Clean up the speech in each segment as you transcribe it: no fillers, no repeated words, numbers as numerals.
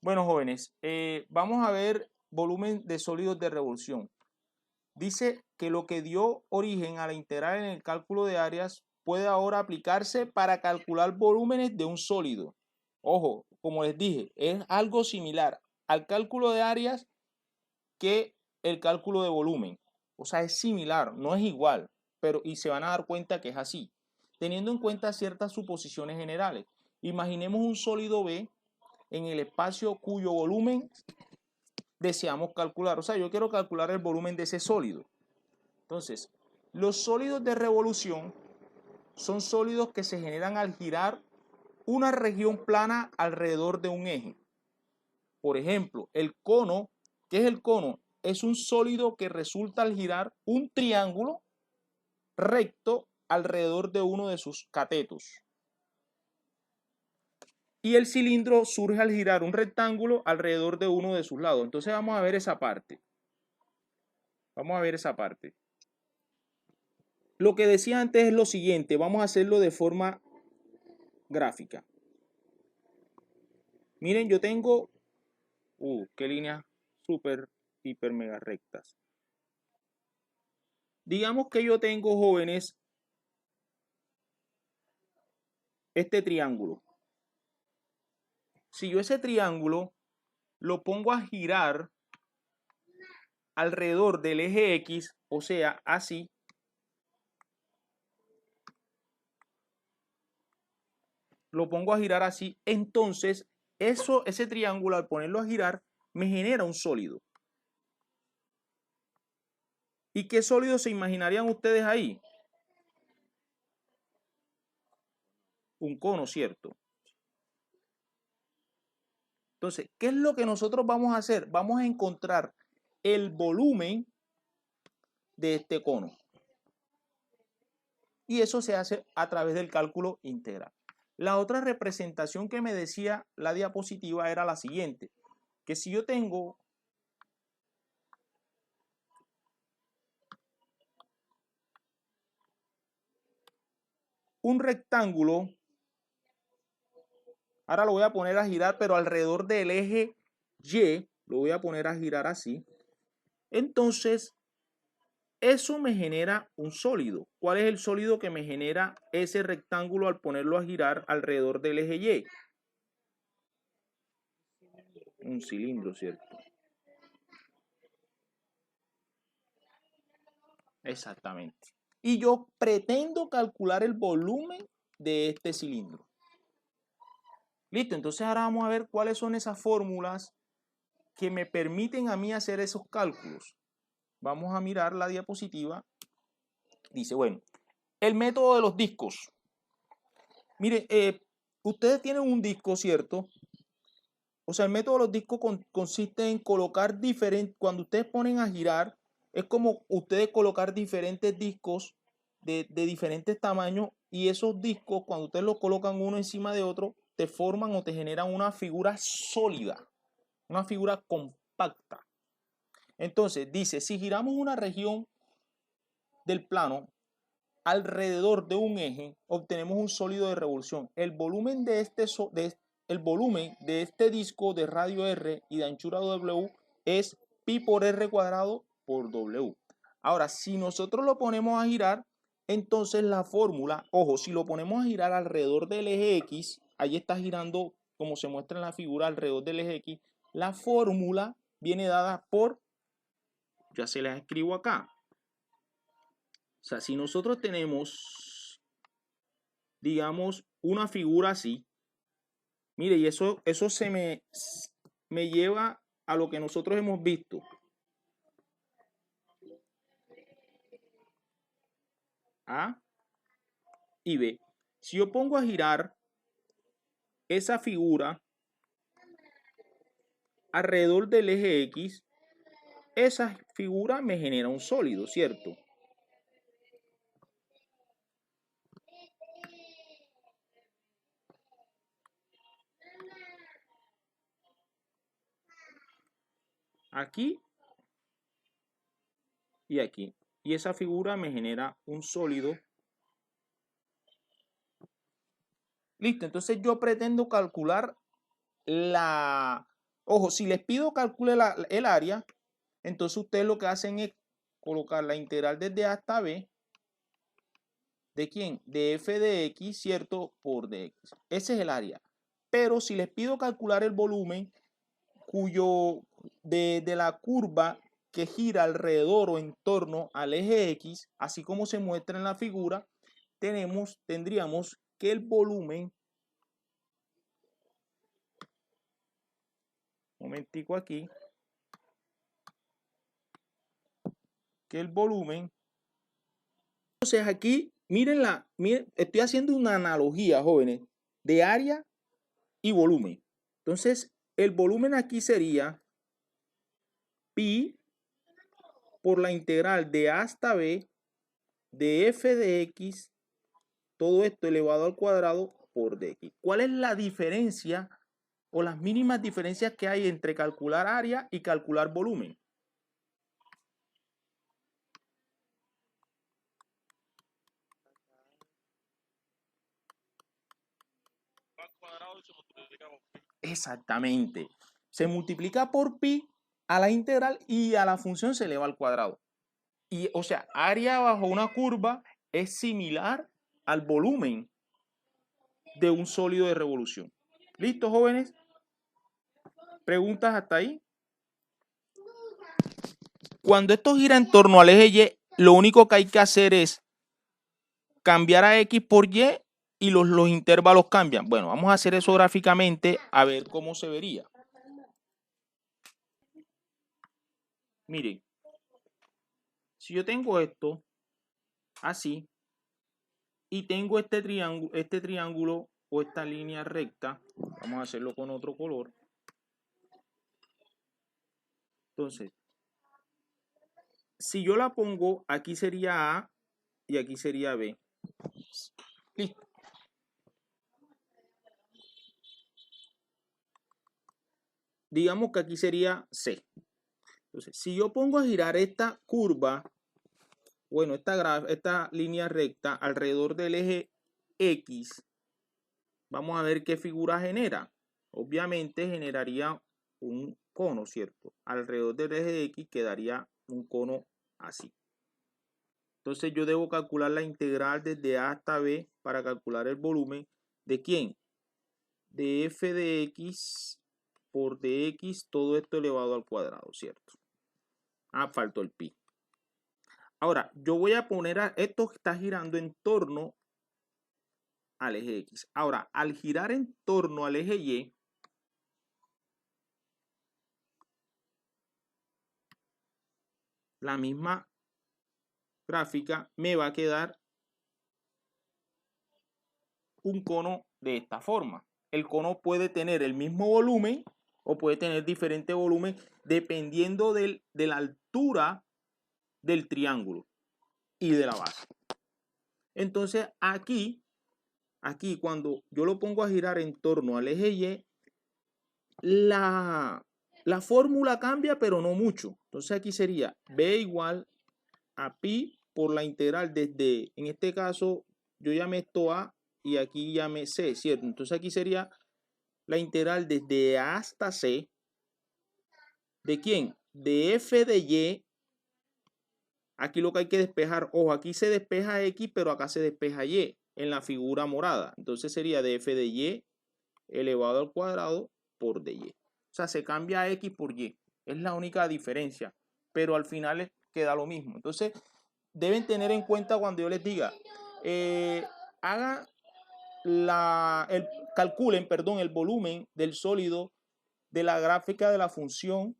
Bueno, jóvenes, vamos a ver volumen de sólidos de revolución. Dice que lo que dio origen a la integral en el cálculo de áreas puede ahora aplicarse para calcular volúmenes de un sólido. Ojo, como les dije, es algo similar al cálculo de áreas que el cálculo de volumen. O sea, es similar, no es igual, pero y se van a dar cuenta que es así. Teniendo en cuenta ciertas suposiciones generales. Imaginemos un sólido B en el espacio cuyo volumen deseamos calcular. O sea, yo quiero calcular el volumen de ese sólido. Entonces, los sólidos de revolución son sólidos que se generan al girar una región plana alrededor de un eje. Por ejemplo, el cono, ¿qué es el cono? Es un sólido que resulta al girar un triángulo recto alrededor de uno de sus catetos. Y el cilindro surge al girar un rectángulo alrededor de uno de sus lados. Entonces vamos a ver esa parte. Vamos a ver esa parte. Lo que decía antes es lo siguiente, vamos a hacerlo de forma gráfica. Miren, yo tengo, qué líneas súper, hiper, mega rectas. Digamos que yo tengo, jóvenes, este triángulo. Si yo ese triángulo lo pongo a girar alrededor del eje X, o sea, así, lo pongo a girar así, entonces ese triángulo al ponerlo a girar me genera un sólido. ¿Y qué sólido se imaginarían ustedes ahí? Un cono, ¿cierto? Entonces, ¿qué es lo que nosotros vamos a hacer? Vamos a encontrar el volumen de este cono. Y eso se hace a través del cálculo integral. La otra representación que me decía la diapositiva era la siguiente, que si yo tengo un rectángulo, ahora lo voy a poner a girar, pero alrededor del eje Y, lo voy a poner a girar así, entonces eso me genera un sólido. ¿Cuál es el sólido que me genera ese rectángulo al ponerlo a girar alrededor del eje Y? Un cilindro, ¿cierto? Exactamente. Y yo pretendo calcular el volumen de este cilindro. Listo, entonces ahora vamos a ver cuáles son esas fórmulas que me permiten a mí hacer esos cálculos. Vamos a mirar la diapositiva. Dice, bueno, el método de los discos. Mire, ustedes tienen un disco, ¿cierto? O sea, el método de los discos consiste en colocar diferentes, cuando ustedes ponen a girar, es como ustedes colocar diferentes discos de diferentes tamaños y esos discos, cuando ustedes los colocan uno encima de otro, te forman o te generan una figura sólida, una figura compacta. Entonces, dice, si giramos una región del plano alrededor de un eje, obtenemos un sólido de revolución. El volumen de este disco de radio R y de anchura W es pi por R cuadrado por W. Ahora, si nosotros lo ponemos a girar, entonces la fórmula, ojo, si lo ponemos a girar alrededor del eje X, ahí está girando como se muestra en la figura alrededor del eje X, la fórmula viene dada por, ya se la escribo acá. O sea, si nosotros tenemos, digamos, una figura así, mire, y eso me lleva a lo que nosotros hemos visto. A y B. Si yo pongo a girar esa figura alrededor del eje X, esa figura me genera un sólido, ¿cierto? Aquí y aquí. Y esa figura me genera un sólido. Listo, entonces yo pretendo calcular la Ojo, si les pido calcule el área, entonces ustedes lo que hacen es colocar la integral desde A hasta B. ¿De quién? De f de x, ¿cierto? Por dx. Ese es el área. Pero si les pido calcular el volumen de la curva que gira alrededor o en torno al eje x, así como se muestra en la figura, tendríamos que el volumen, un momentico aquí, que el volumen, entonces aquí, miren, estoy haciendo una analogía, jóvenes, de área y volumen. Entonces, el volumen aquí sería pi por la integral de A hasta B de f de x, todo esto elevado al cuadrado por dx. ¿Cuál es la diferencia o las mínimas diferencias que hay entre calcular área y calcular volumen? Exactamente. Se multiplica por pi a la integral y a la función se eleva al cuadrado. Y, o sea, área bajo una curva es similar al volumen de un sólido de revolución. ¿Listo, jóvenes? ¿Preguntas hasta ahí? Cuando esto gira en torno al eje Y, lo único que hay que hacer es cambiar a X por Y y los intervalos cambian. Bueno, vamos a hacer eso gráficamente a ver cómo se vería. Miren, si yo tengo esto así y tengo este triángulo o esta línea recta, vamos a hacerlo con otro color. Entonces, si yo la pongo, aquí sería A y aquí sería B. Listo. Digamos que aquí sería C. Entonces, si yo pongo a girar esta curva, bueno, esta línea recta alrededor del eje X, vamos a ver qué figura genera. Obviamente generaría un cono, ¿cierto? Alrededor del eje X quedaría un cono así. Entonces yo debo calcular la integral desde A hasta B para calcular el volumen. ¿De quién? De f de x por dx, todo esto elevado al cuadrado, ¿cierto? Ah, faltó el pi. Ahora, yo voy a poner esto que está girando en torno al eje X. Ahora, al girar en torno al eje Y, la misma gráfica me va a quedar un cono de esta forma. El cono puede tener el mismo volumen o puede tener diferente volumen dependiendo de la altura del triángulo y de la base. Entonces aquí cuando yo lo pongo a girar en torno al eje Y, la fórmula cambia, pero no mucho. Entonces aquí sería B igual a pi por la integral desde, en este caso, yo llamé esto A y aquí llamé C, ¿cierto? Entonces aquí sería la integral desde A hasta C. ¿De quién? De f de Y. Aquí lo que hay que despejar, ojo, aquí se despeja X, pero acá se despeja Y en la figura morada. Entonces sería de f de Y elevado al cuadrado por dy. O sea, se cambia X por Y. Es la única diferencia. Pero al final queda lo mismo. Entonces, deben tener en cuenta cuando yo les diga, calculen, perdón, el volumen del sólido de la gráfica de la función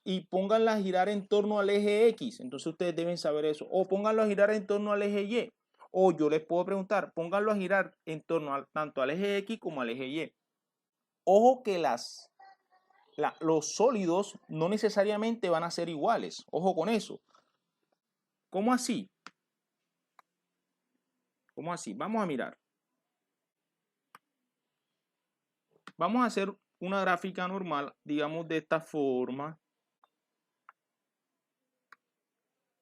y pónganla a girar en torno al eje X. Entonces ustedes deben saber eso. O pónganlo a girar en torno al eje Y. O yo les puedo preguntar, pónganlo a girar en torno tanto al eje X como al eje Y. Ojo que los sólidos no necesariamente van a ser iguales. Ojo con eso. ¿Cómo así? ¿Cómo así? Vamos a mirar. Vamos a hacer una gráfica normal, digamos de esta forma.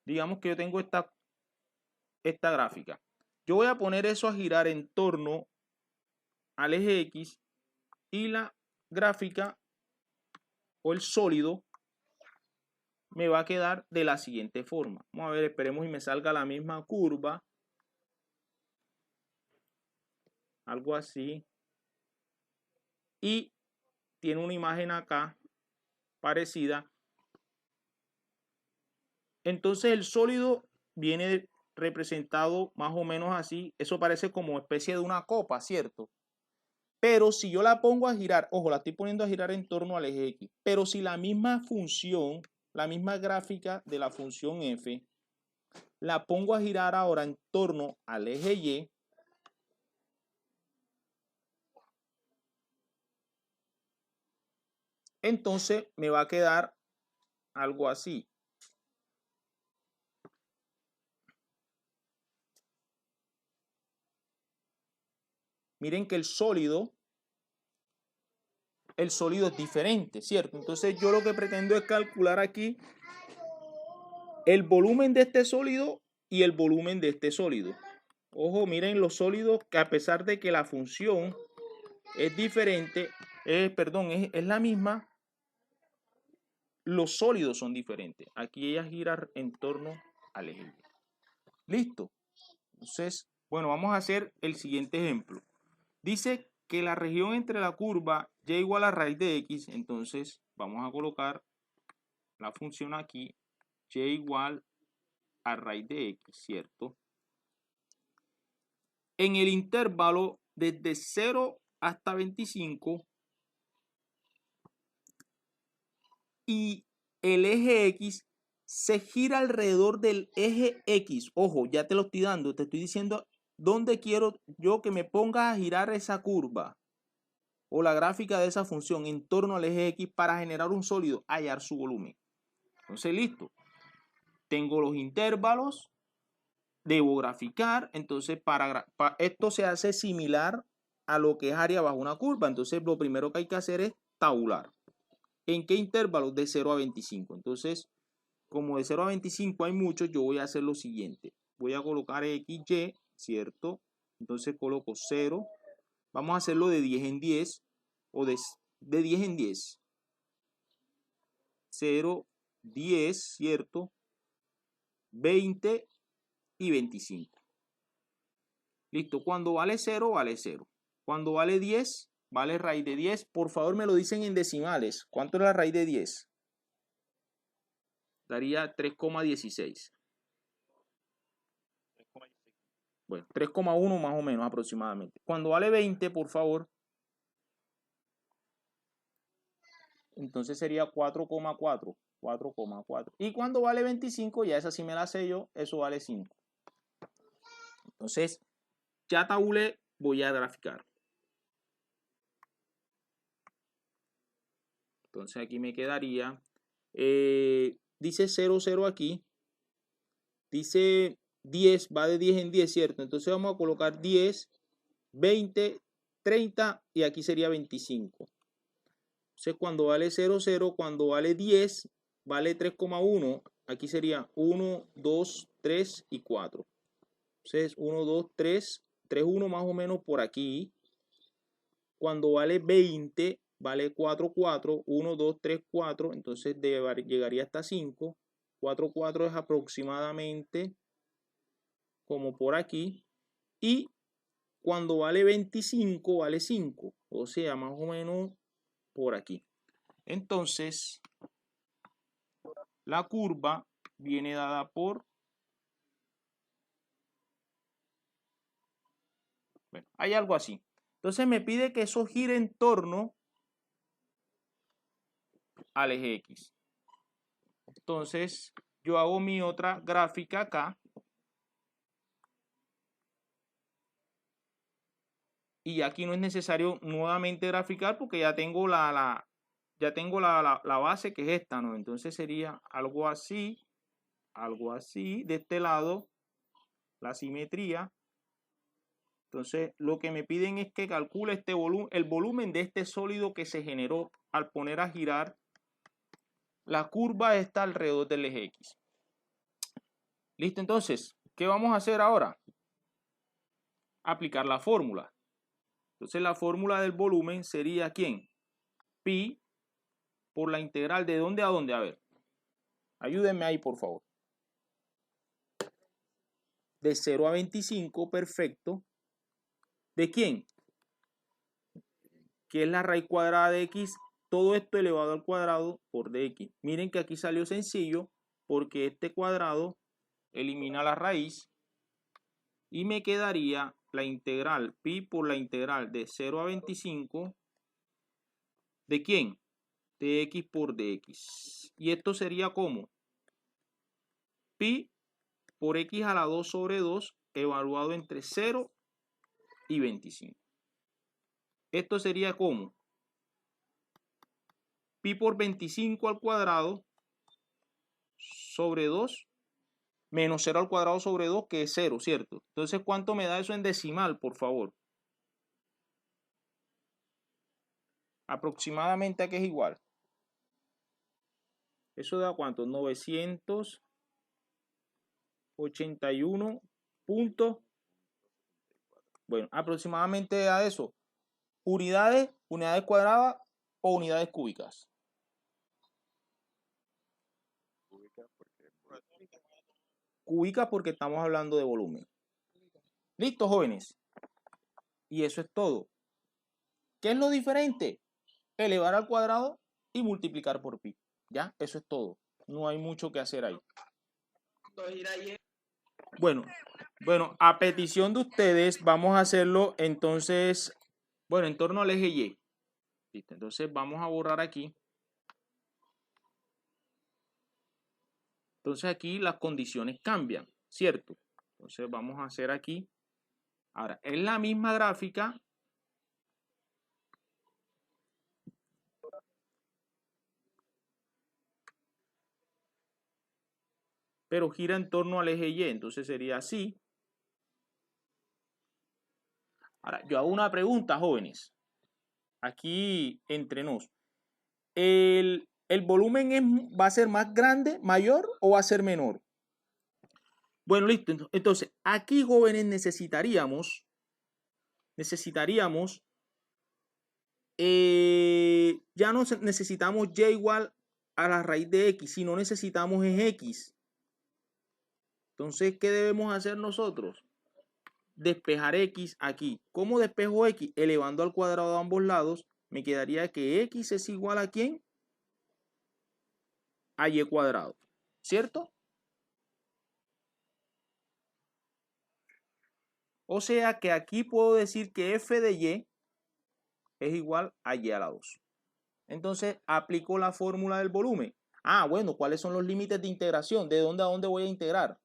Digamos que yo tengo esta gráfica. Yo voy a poner eso a girar en torno al eje X y la gráfica o el sólido me va a quedar de la siguiente forma. Vamos a ver, esperemos y me salga la misma curva. Algo así. Y tiene una imagen acá parecida. Entonces el sólido viene representado más o menos así. Eso parece como especie de una copa, ¿cierto? Pero si yo la pongo a girar, ojo, la estoy poniendo a girar en torno al eje X. Pero si la misma función, la misma gráfica de la función f, la pongo a girar ahora en torno al eje Y, entonces me va a quedar algo así. Miren que el sólido es diferente, ¿cierto? Entonces yo lo que pretendo es calcular aquí el volumen de este sólido y el volumen de este sólido. Ojo, miren los sólidos que a pesar de que la función es diferente, es la misma, los sólidos son diferentes. Aquí ella gira en torno al eje. Listo. Entonces, bueno, vamos a hacer el siguiente ejemplo. Dice que la región entre la curva y igual a raíz de x, entonces vamos a colocar la función aquí, y igual a raíz de x, ¿cierto? En el intervalo desde 0 hasta 25 y el eje x se gira alrededor del eje x. Ojo, ya te lo estoy dando, te estoy diciendo dónde quiero yo que me pongas a girar esa curva o la gráfica de esa función en torno al eje X para generar un sólido, hallar su volumen. Entonces, listo. Tengo los intervalos, debo graficar, entonces para esto se hace similar a lo que es área bajo una curva. Entonces, lo primero que hay que hacer es tabular. ¿En qué intervalos? De 0 a 25. Entonces, como de 0 a 25 hay muchos, yo voy a hacer lo siguiente. Voy a colocar XY, ¿cierto? Entonces coloco 0. Vamos a hacerlo de 10 en 10 o de 10 en 10. 0, 10, ¿cierto? 20 y 25. Listo, cuando vale 0, vale 0. Cuando vale 10, vale raíz de 10. Por favor, me lo dicen en decimales. ¿Cuánto es la raíz de 10? Daría 3,16. Bueno, 3,1 más o menos aproximadamente. Cuando vale 20, por favor, entonces sería 4,4. 4,4. Y cuando vale 25, ya esa sí me la sé yo, eso vale 5. Entonces, ya tabulé, voy a graficar. Entonces aquí me quedaría, dice 0, 0 aquí, dice 10, va de 10 en 10, ¿cierto? Entonces vamos a colocar 10, 20, 30 y aquí sería 25. Entonces cuando vale 0, 0, cuando vale 10, vale 3,1, aquí sería 1, 2, 3 y 4. Entonces 1, 2, 3, 3, 1 más o menos por aquí. Cuando vale 20, vale 4, 4, 1, 2, 3, 4, entonces llegaría hasta 5. 4, 4 es aproximadamente como por aquí. Y cuando vale 25, vale 5, o sea, más o menos por aquí. Entonces, la curva viene dada por... Bueno, hay algo así. Entonces me pide que eso gire en torno al eje X. Entonces, yo hago mi otra gráfica acá. Y aquí no es necesario nuevamente graficar porque ya tengo la base que es esta, ¿no? Entonces sería algo así, de este lado, la simetría. Entonces lo que me piden es que calcule el volumen de este sólido que se generó al poner a girar la curva esta alrededor del eje X. Listo, entonces, ¿qué vamos a hacer ahora? Aplicar la fórmula. Entonces la fórmula del volumen sería ¿quién? Pi por la integral de dónde a dónde. A ver, ayúdenme ahí, por favor. De 0 a 25, perfecto. ¿De quién? Que es la raíz cuadrada de x, todo esto elevado al cuadrado por dx. Miren que aquí salió sencillo porque este cuadrado elimina la raíz y me quedaría la integral pi por la integral de 0 a 25 ¿de quién? De x por dx. Y esto sería como pi por x a la 2 sobre 2 evaluado entre 0 y 25. Esto sería como pi por 25 al cuadrado sobre 2 menos 0 al cuadrado sobre 2, que es 0, ¿cierto? Entonces, ¿cuánto me da eso en decimal, por favor? Aproximadamente a qué es igual. ¿Eso da cuánto? 981 puntos. Bueno, aproximadamente a eso. Unidades cuadradas o unidades cúbicas. Cúbicas porque estamos hablando de volumen. ¿Listo, jóvenes? Y eso es todo. ¿Qué es lo diferente? Elevar al cuadrado y multiplicar por pi. ¿Ya? Eso es todo. No hay mucho que hacer ahí. Bueno, a petición de ustedes vamos a hacerlo entonces, bueno, en torno al eje Y. ¿Listo? Entonces vamos a borrar aquí. Entonces aquí las condiciones cambian, ¿cierto? Entonces vamos a hacer aquí. Ahora, es la misma gráfica. Pero gira en torno al eje Y. Entonces sería así. Ahora, yo hago una pregunta, jóvenes. Aquí entre nos. ¿El volumen va a ser más grande, mayor o va a ser menor? Bueno, listo. Entonces, aquí, jóvenes, necesitaríamos ya no necesitamos y igual a la raíz de x, sino necesitamos es x. Entonces, ¿qué debemos hacer nosotros? Despejar x aquí. ¿Cómo despejo x? Elevando al cuadrado a ambos lados, me quedaría que x es igual a ¿quién? A y cuadrado, ¿cierto? O sea que aquí puedo decir que f de y es igual a y a la 2. Entonces aplico la fórmula del volumen. Ah, bueno, ¿cuáles son los límites de integración? ¿De dónde a dónde voy a integrar?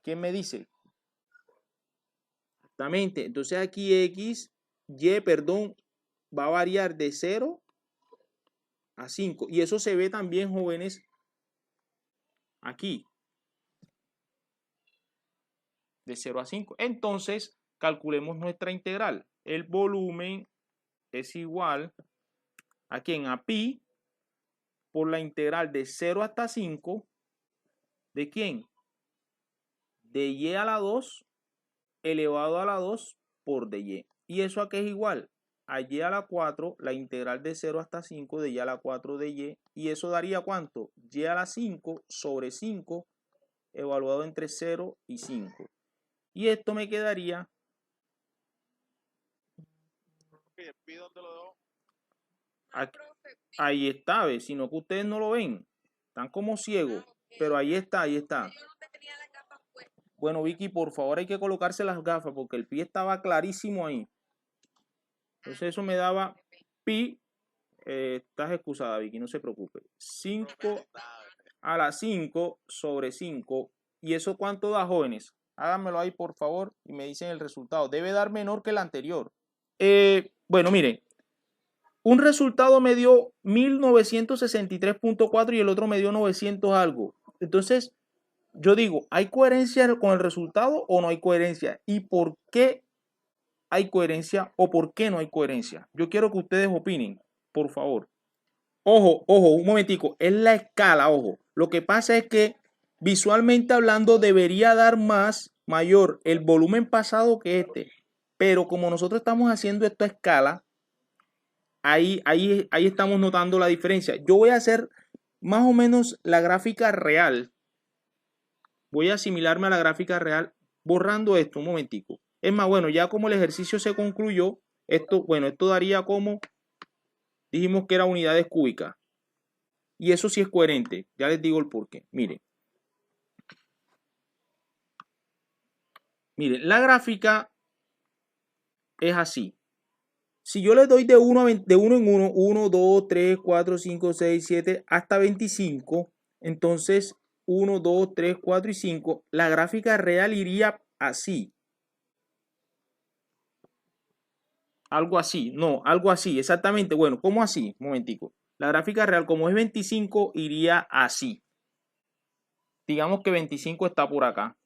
¿Quién me dice? Exactamente. Entonces aquí va a variar de 0 a 5. Y eso se ve también, jóvenes, aquí. De 0 a 5. Entonces, calculemos nuestra integral. El volumen es igual a ¿quién? A pi por la integral de 0 hasta 5. ¿De quién? De y a la 2 elevado a la 2 por dy. ¿Y eso a qué es igual? A y a la 4, la integral de 0 hasta 5 de y a la 4 de y. ¿Y eso daría cuánto? Y a la 5 sobre 5 evaluado entre 0 y 5. Y esto me quedaría... Aquí, ahí está, ¿ves? Sino que ustedes no lo ven. Están como ciegos. Pero ahí está, ahí está. Bueno, Vicky, por favor hay que colocarse las gafas porque el pie estaba clarísimo ahí. Entonces eso me daba pi. Estás excusada, Vicky, no se preocupe. 5 a la 5 sobre 5. ¿Y eso cuánto da, jóvenes? Háganmelo ahí, por favor, y me dicen el resultado. Debe dar menor que el anterior. Bueno, miren. Un resultado me dio 1963.4 y el otro me dio 900 algo. Entonces, yo digo, ¿hay coherencia con el resultado o no hay coherencia? ¿Y por qué hay coherencia o por qué no hay coherencia? Yo quiero que ustedes opinen, por favor. Ojo, un momentico, es la escala, ojo. Lo que pasa es que visualmente hablando debería dar mayor el volumen pasado que este. Pero como nosotros estamos haciendo esto a escala, ahí estamos notando la diferencia. Yo voy a hacer más o menos la gráfica real. Voy a asimilarme a la gráfica real borrando esto un momentico. Es más, bueno, ya como el ejercicio se concluyó, esto daría como, dijimos que era unidades cúbicas. Y eso sí es coherente. Ya les digo el porqué. Miren. Miren, la gráfica es así. Si yo le doy de 1 en 1, 1, 2, 3, 4, 5, 6, 7, hasta 25, entonces 1, 2, 3, 4 y 5, la gráfica real iría así. Algo así, no, algo así, exactamente. Bueno, ¿cómo así? Un momentico. La gráfica real, como es 25, iría así. Digamos que 25 está por acá.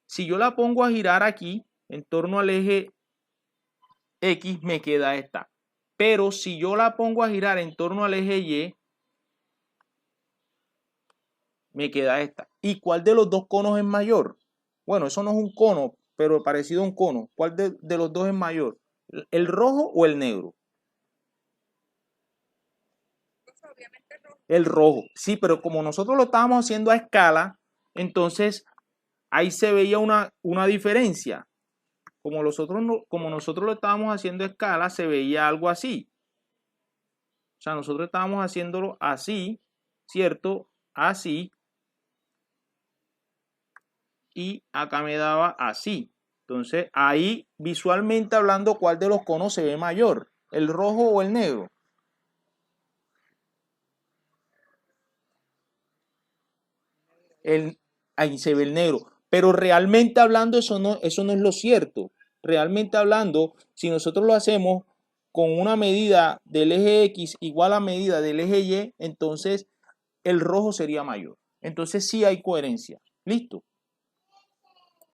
Si yo la pongo a girar aquí, en torno al eje X, me queda esta. Pero si yo la pongo a girar en torno al eje Y, me queda esta. ¿Y cuál de los dos conos es mayor? Bueno, eso no es un cono, pero parecido a un cono. ¿Cuál de los dos es mayor? ¿El rojo o el negro? El rojo. Sí, pero como nosotros lo estábamos haciendo a escala, entonces ahí se veía una diferencia. Como nosotros lo estábamos haciendo a escala, se veía algo así. O sea, nosotros estábamos haciéndolo así, ¿cierto? Así. Y acá me daba así. Entonces, ahí visualmente hablando, ¿cuál de los conos se ve mayor? ¿El rojo o el negro? Ahí se ve el negro. Pero realmente hablando, eso no es lo cierto. Realmente hablando, si nosotros lo hacemos con una medida del eje X igual a medida del eje Y, entonces el rojo sería mayor. Entonces sí hay coherencia. ¿Listo?